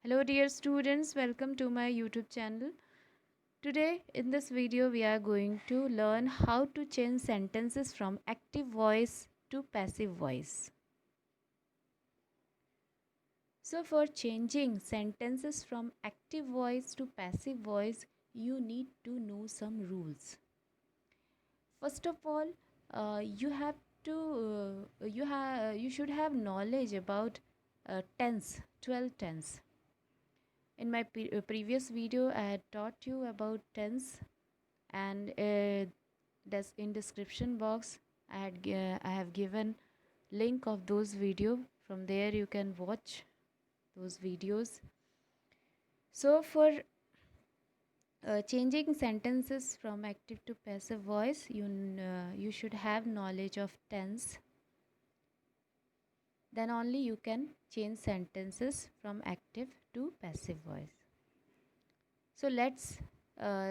Hello dear students, welcome to my YouTube channel. Today in this video we are going to learn how to change sentences from active voice to passive voice. So for changing sentences from active voice to passive voice, you need to know some rules. First of all, you should have knowledge about tense, 12 tense. In my previous video, I had taught you about tense, and in description box I have given link of those video. From there you can watch those videos. So for changing sentences from active to passive voice, you should have knowledge of tense. Then only you can change sentences from active to passive voice. So let's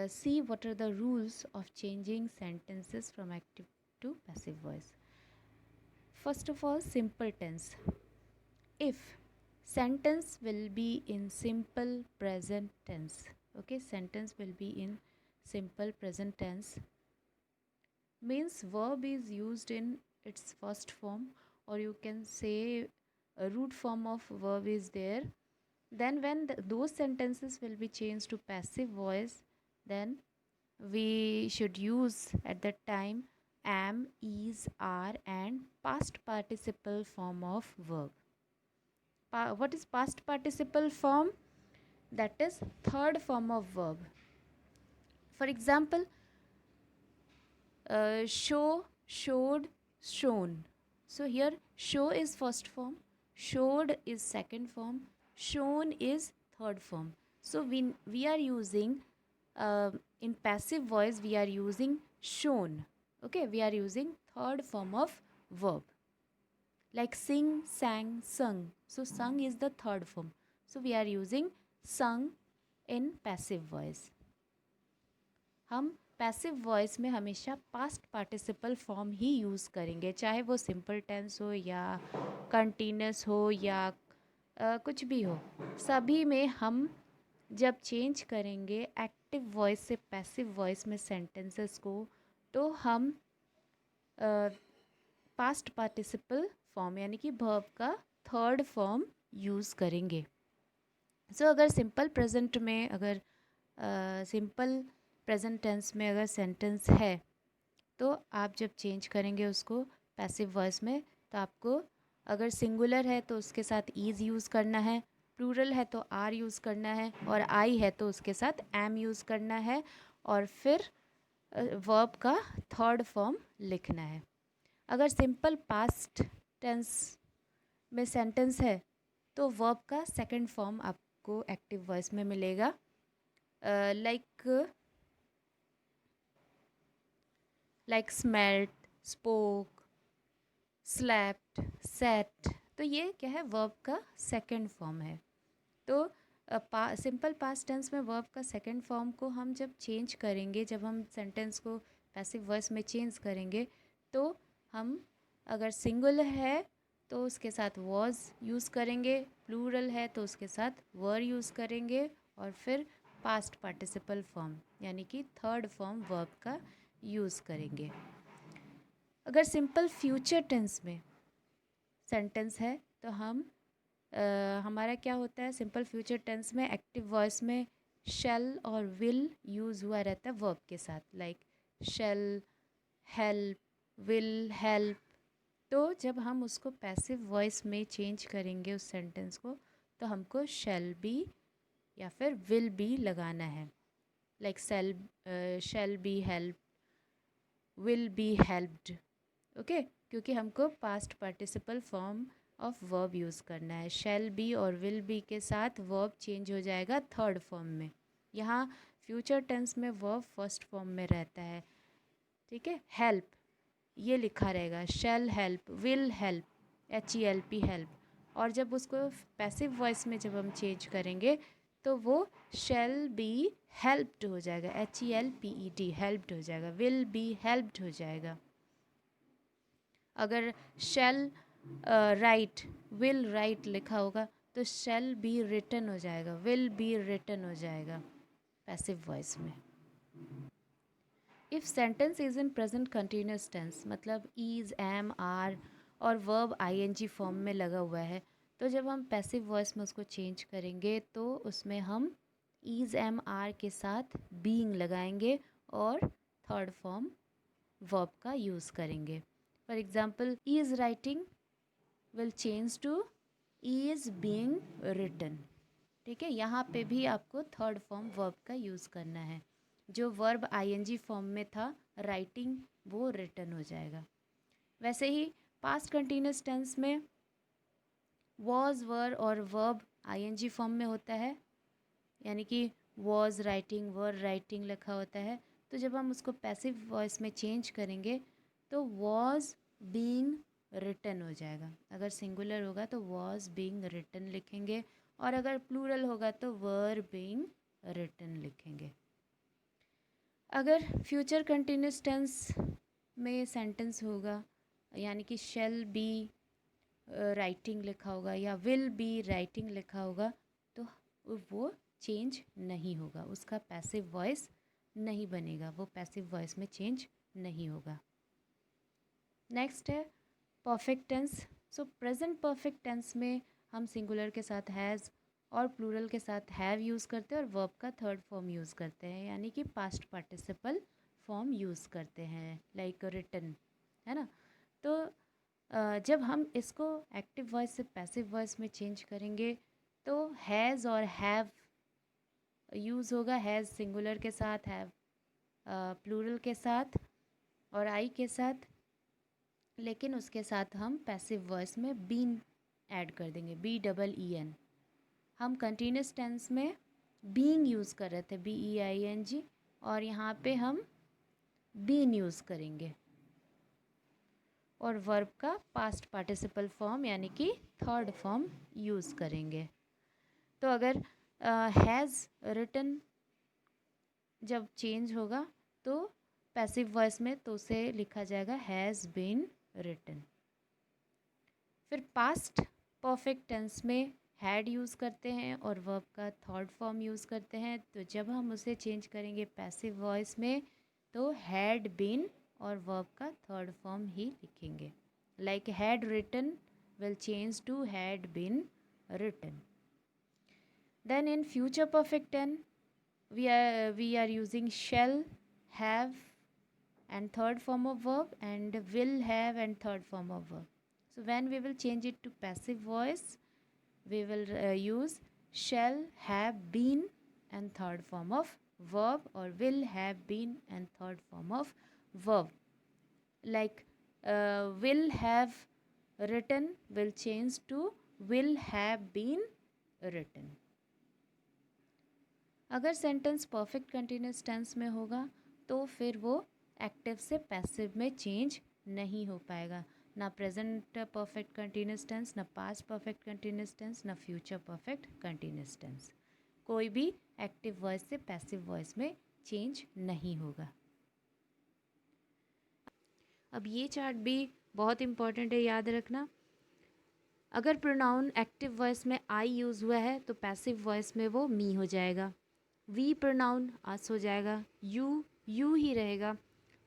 see what are the rules of changing sentences from active to passive voice. First of all, simple tense. If sentence will be in simple present tense, okay, sentence will be in simple present tense, means verb is used in its first form, or you can say a root form of verb is there. Then when those sentences will be changed to passive voice, then we should use at that time am, is, are and past participle form of verb. What is past participle form? That is third form of verb. For example, show, showed, shown. So here show is first form, showed is second form, shown is third form. So we are using in passive voice we are using shown. Okay, we are using third form of verb. Like sing, sang, sung. So sung is the third form. So we are using sung in passive voice. हम passive voice में हमेशा past participle form ही use करेंगे, चाहे वो simple tense हो या continuous हो या कुछ भी हो. सभी में हम जब चेंज करेंगे एक्टिव वॉइस से पैसिव वॉइस में सेंटेंसेस को, तो हम पास्ट पार्टिसिपल फॉर्म यानी कि वर्ब का थर्ड फॉर्म यूज़ करेंगे. सो अगर सिंपल प्रेजेंट में, अगर सिंपल प्रेजेंट टेंस में अगर सेंटेंस है, तो आप जब चेंज करेंगे उसको पैसिव वॉइस में, तो आपको अगर सिंगुलर है तो उसके साथ ईज़ यूज़ करना है, प्लूरल है तो आर यूज़ करना है, और आई है तो उसके साथ एम यूज़ करना है, और फिर वर्ब का थर्ड फॉर्म लिखना है. अगर सिंपल पास्ट टेंस में सेंटेंस है तो वर्ब का सेकंड फॉर्म आपको एक्टिव वॉइस में मिलेगा. Like smelt, spoke, slapped, set. तो ये क्या है? वर्ब का सेकंड फॉर्म है. तो सिंपल पास्ट टेंस में वर्ब का सेकंड फॉर्म को हम जब चेंज करेंगे, जब हम सेंटेंस को पैसिव वॉइस में चेंज करेंगे, तो हम अगर सिंगुलर है तो उसके साथ वॉज यूज़ करेंगे, प्लूरल है तो उसके साथ वर यूज़ करेंगे, और फिर पास्ट पार्टिसिपल फॉर्म यानी कि थर्ड फॉर्म वर्ब का यूज़ करेंगे. अगर सिंपल फ्यूचर टेंस में सेंटेंस है तो हम हमारा क्या होता है, सिंपल फ्यूचर टेंस में एक्टिव वॉइस में शैल और विल यूज़ हुआ रहता है वर्ब के साथ. Like shall, help, will, help. तो जब हम उसको पैसिव वॉइस में चेंज करेंगे उस सेंटेंस को, तो हमको शैल बी या फिर विल बी लगाना है. Like shall be help, will be helped. Okay, क्योंकि हमको past participle form of verb use करना है. शैल बी और विल बी के साथ वर्ब चेंज हो जाएगा थर्ड फॉर्म में. यहाँ फ्यूचर टेंस में वर्ब फर्स्ट फॉर्म में रहता है. ठीक है, हेल्प ये लिखा रहेगा, शैल help, will help, HELP help. और जब उसको पैसिव वॉइस में जब हम चेंज करेंगे तो वो शैल बी हेल्प्ड हो जाएगा, HELPED हेल्प्ड हो जाएगा, विल बी हेल्प्ड हो जाएगा. अगर शैल राइट, विल राइट लिखा होगा तो shall be written हो जाएगा, will be written हो जाएगा पैसिव वॉइस में. If sentence is in present continuous tense, मतलब इज़, एम, आर और वर्ब आईएनजी फॉर्म में लगा हुआ है, तो जब हम पैसिव वॉइस में उसको चेंज करेंगे तो उसमें हम इज़, एम, आर के साथ बीइंग लगाएंगे और थर्ड फॉर्म वर्ब का यूज़ करेंगे. For example, is writing will change to is being written. ठीक है, यहाँ पे भी आपको थर्ड फॉर्म वर्ब का यूज़ करना है. जो वर्ब आईएनजी फॉर्म में था राइटिंग, वो रिटन हो जाएगा. वैसे ही पास्ट कंटिन्यूस टेंस में वॉज, वर और वर्ब आईएनजी फॉर्म में होता है, यानी कि वॉज राइटिंग, वर राइटिंग लिखा होता है. तो जब हम उसको पैसिव वॉइस में चेंज करेंगे तो वॉज बीइंग रिटन हो जाएगा. अगर सिंगुलर होगा तो वॉज बीइंग रिटन लिखेंगे, और अगर प्लूरल होगा तो वर बीइंग रिटन लिखेंगे. अगर फ्यूचर कंटिन्यूस टेंस में सेंटेंस होगा, यानी कि शेल बी राइटिंग लिखा होगा या विल बी राइटिंग लिखा होगा, तो वो चेंज नहीं होगा, उसका पैसिव वॉइस नहीं बनेगा, वो पैसिव वॉइस में चेंज नहीं होगा. नेक्स्ट है perfect tense. So present perfect tense में हम सिंगुलर के साथ हैज़ और प्लूरल के साथ हैव यूज़ करते हैं और वर्ब का थर्ड फॉर्म यूज़ करते हैं, यानी कि पास्ट पार्टिसिपल फॉर्म यूज़ करते हैं, लाइक रिटन, है ना. तो जब हम इसको एक्टिव वॉइस से पैसिव वॉइस में चेंज करेंगे तो हैज़ और हैव यूज़ होगा. हैज़ सिंगुलर के साथ, हैव प्लूरल के साथ और आई के साथ, लेकिन उसके साथ हम पैसिव वॉइस में बीन ऐड कर देंगे, BEEN. हम कंटिन्यूस टेंस में बीइंग यूज़ कर रहे थे, BEING, और यहाँ पे हम बीन यूज़ करेंगे और वर्ब का पास्ट पार्टिसिपल फॉर्म यानी कि थर्ड फॉर्म यूज़ करेंगे. तो अगर हैज़ रिटन जब चेंज होगा तो पैसिव वॉइस में तो उसे लिखा जाएगा हैज़ बीन रिटन. फिर पास्ट परफेक्ट टेंस में हैड यूज़ करते हैं और वर्ब का थर्ड फॉर्म यूज़ करते हैं. तो जब हम उसे चेंज करेंगे पैसिव वॉइस में तो हैड बीन और वर्ब का थर्ड फॉर्म ही लिखेंगे, like had written will change to had been written. Then in future perfect tense we are using shall, have and third form of verb, and will have and third form of verb. So when we will change it to passive voice, we will use shall have been and third form of verb, or will have been and third form of verb. Like will have written will change to will have been written. अगर sentence perfect continuous tense में होगा तो फिर वो active से passive में change नहीं हो पाएगा. ना प्रेजेंट परफेक्ट कंटिन्यूस टेंस, ना पास्ट परफेक्ट कंटिन्यूस टेंस, ना फ्यूचर परफेक्ट कंटिन्यूस टेंस, कोई भी एक्टिव वॉइस से पैसिव वॉइस में चेंज नहीं होगा. अब ये चार्ट भी बहुत इंपॉर्टेंट है, याद रखना. अगर प्रोनाउन एक्टिव वॉइस में आई यूज़ हुआ है तो पैसिव वॉइस में वो मी हो जाएगा. वी प्रोनाउन अस हो जाएगा, यू ही रहेगा.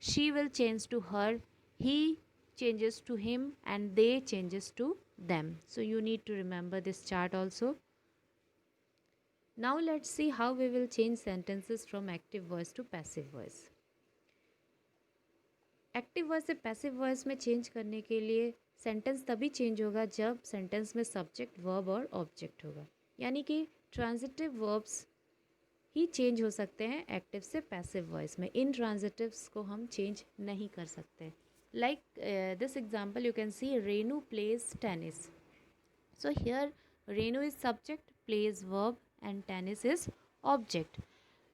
She will change to her, he changes to him, and they changes to them. So you need to remember this chart also. Now let's see how we will change sentences from active voice to passive voice. Active voice से passive voice में change करने के लिए sentence तभी change होगा जब sentence में subject, verb और ऑब्जेक्ट होगा, यानी कि ट्रांजिटिव वर्ब्स ही चेंज हो सकते हैं एक्टिव से पैसिव वॉइस में. इन ट्रांजिटिव्स को हम चेंज नहीं कर सकते. Like this example, you can see Renu plays tennis. So here Renu is subject, plays verb, and tennis is object.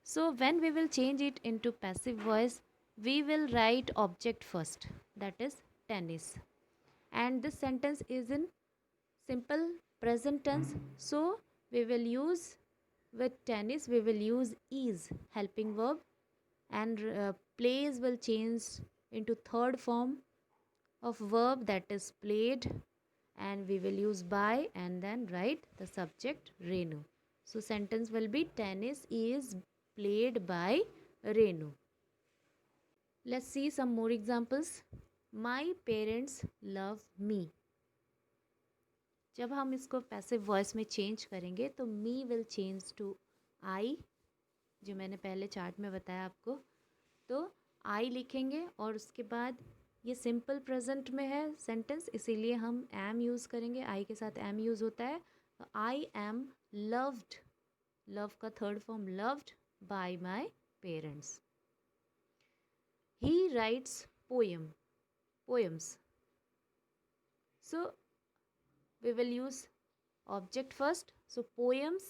So when we will change it into passive voice, we will write object first, that is tennis. And this sentence is in simple present tense. So we will use, with tennis we will use is helping verb, and plays will change into third form of verb, that is played, and we will use by and then write the subject Renu. So sentence will be tennis is played by Renu. Let's see some more examples. My parents love me. जब हम इसको passive voice में change करेंगे तो मी will change to आई, जो मैंने पहले chart में बताया आपको. तो आई लिखेंगे और उसके बाद ये सिंपल प्रेजेंट में है सेंटेंस, इसीलिए हम एम यूज़ करेंगे. आई के साथ एम यूज़ होता है. आई एम लव्ड, लव का third form loved by my parents. He rights poems. So we will use object first. So poems,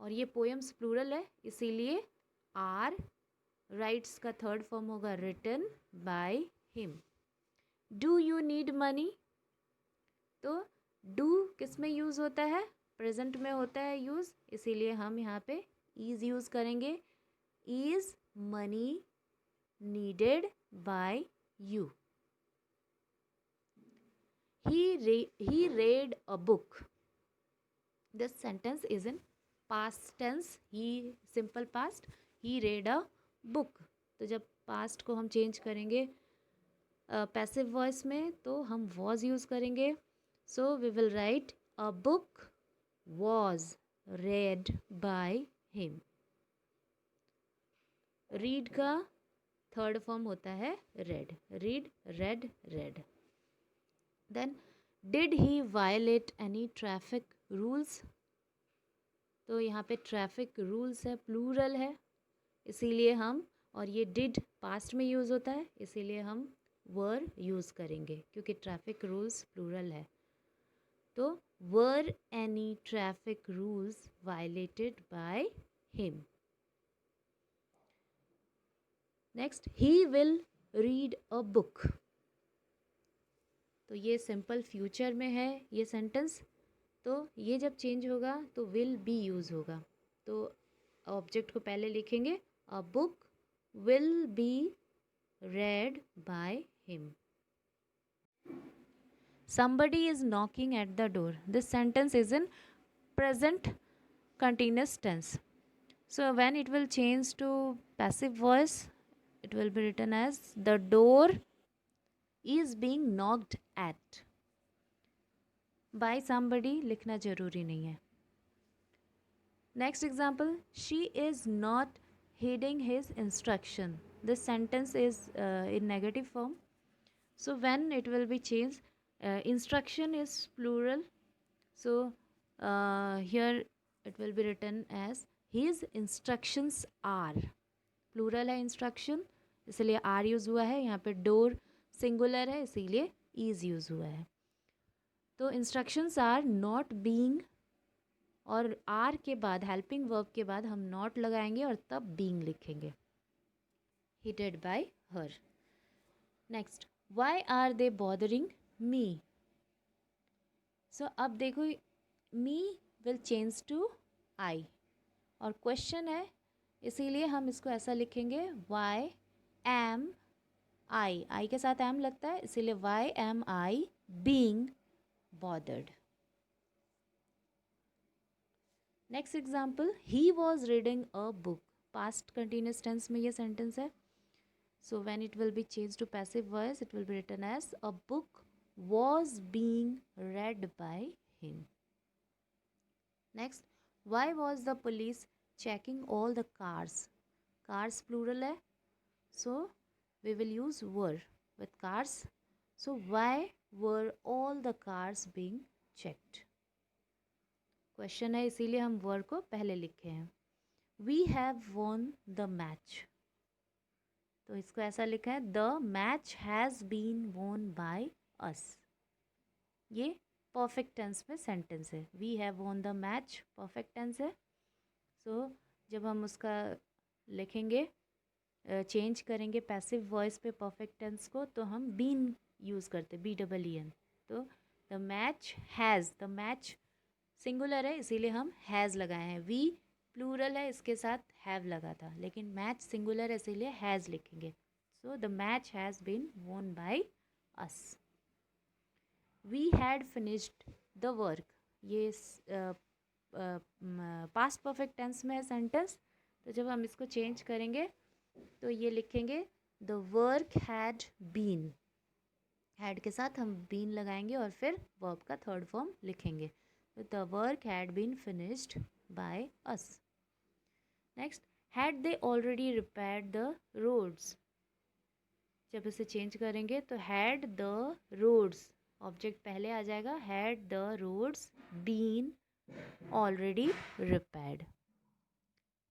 और ये poems plural है इसीलिए are, writes का थर्ड फॉर्म होगा written by him. Do you need money? तो do किस में use होता है? प्रेजेंट में होता है यूज़, इसीलिए हम यहाँ पे is यूज़ करेंगे. is money needed by you? He read a book. This sentence is in past tense. He simple past. He read a book. तो जब past को हम change करेंगे passive voice में तो हम was use करेंगे. So we will write a book was read by him. Read का थर्ड फॉर्म होता है read. Read, read, read. Then did he violate any traffic rules? तो यहाँ पे ट्रैफिक रूल्स है, प्लूरल है, इसीलिए हम, और ये डिड पास्ट में यूज़ होता है इसीलिए हम वर यूज़ करेंगे क्योंकि ट्रैफिक रूल्स प्लूरल है. तो were any traffic rules violated bye him. Next, he will read a book. तो ये सिंपल फ्यूचर में है ये सेंटेंस, तो ये जब चेंज होगा तो विल बी यूज़ होगा. तो ऑब्जेक्ट को पहले लिखेंगे, अ book will be red by him. somebody is knocking at the door. This sentence is in present continuous tense. So when it will change to passive voice, it will be written as the door is being knocked at. by somebody लिखना ज़रूरी नहीं है. Next example, she is not heeding his instruction. This sentence is in negative form. So when it will be changed, instruction is plural. So here it will be written as his instructions are. Plural है instruction, इसलिए are use हुआ है. यहाँ पे door singular है इसीलिए is use हुआ है. तो instructions are not being, और आर के बाद हेल्पिंग वर्ब के बाद हम नॉट लगाएंगे और तब बीइंग लिखेंगे. Hitted by her. Next, why are they bothering me. So अब देखो me will change to I और क्वेश्चन है इसीलिए हम इसको ऐसा लिखेंगे, व्हाई एम आई. आई के साथ एम लगता है इसीलिए why am I being bothered. Next example, he was reading a book. Past continuous tense में ये सेंटेंस है. So when it will be change to passive voice it will be written as a book was being read by him. Next, why was the police checking all the cars. Cars plural है so we will use were with cars. So why were all the cars being checked. Question है इसीलिए हम word को पहले लिखे हैं. We have won the match. तो इसको ऐसा लिखा है, the match has been won by us. ये परफेक्ट टेंस में सेंटेंस है. We have won the match perfect tense है. सो जब हम उसका लिखेंगे, चेंज करेंगे पैसिव वॉइस पे परफेक्ट टेंस को, तो हम बीन यूज़ करते, BEEN. तो the match has, the match singular है इसीलिए हम हैज़ लगाए हैं. वी प्लूरल है इसके साथ हैव लगा था, लेकिन मैच सिंगुलर है इसीलिए हैज़ लिखेंगे. So the match has been won by us. We had finished the work, ये पास्ट परफेक्ट टेंस में है सेंटेंस। तो जब हम इसको चेंज करेंगे तो ये लिखेंगे the work had been, had के साथ हम बीन लगाएंगे और फिर वर्ब का थर्ड फॉर्म लिखेंगे। तो the work had been finished by us. Next, had they already repaired the roads, जब इसे चेंज करेंगे तो हैड द रोड्स, ऑब्जेक्ट पहले आ जाएगा, had the roads been already repaired.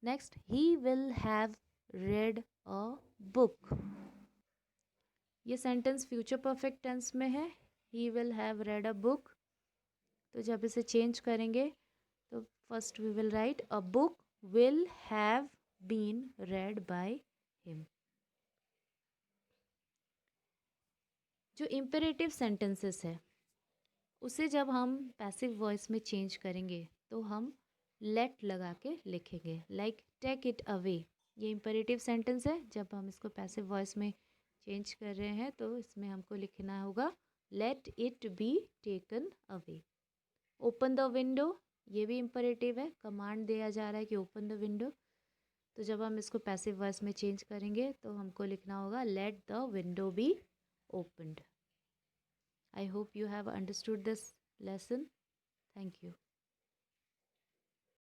Next, he will have read a book, ये sentence future perfect tense में है, he will have read a book. तो जब इसे चेंज करेंगे तो first we will write a book will have been read by him. जो imperative sentences है उसे जब हम पैसिव वॉइस में चेंज करेंगे तो हम लेट लगा के लिखेंगे, लाइक टेक इट अवे। ये इम्पेरेटिव सेंटेंस है, जब हम इसको पैसिव वॉइस में चेंज कर रहे हैं तो इसमें हमको लिखना होगा let it be taken away. Open the window, ये भी इम्पेरेटिव है, कमांड दिया जा रहा है कि ओपन द विंडो। तो जब हम इसको पैसिव वॉइस में चेंज करेंगे तो हमको लिखना होगा let the window B opened. I hope you have understood this lesson. Thank you.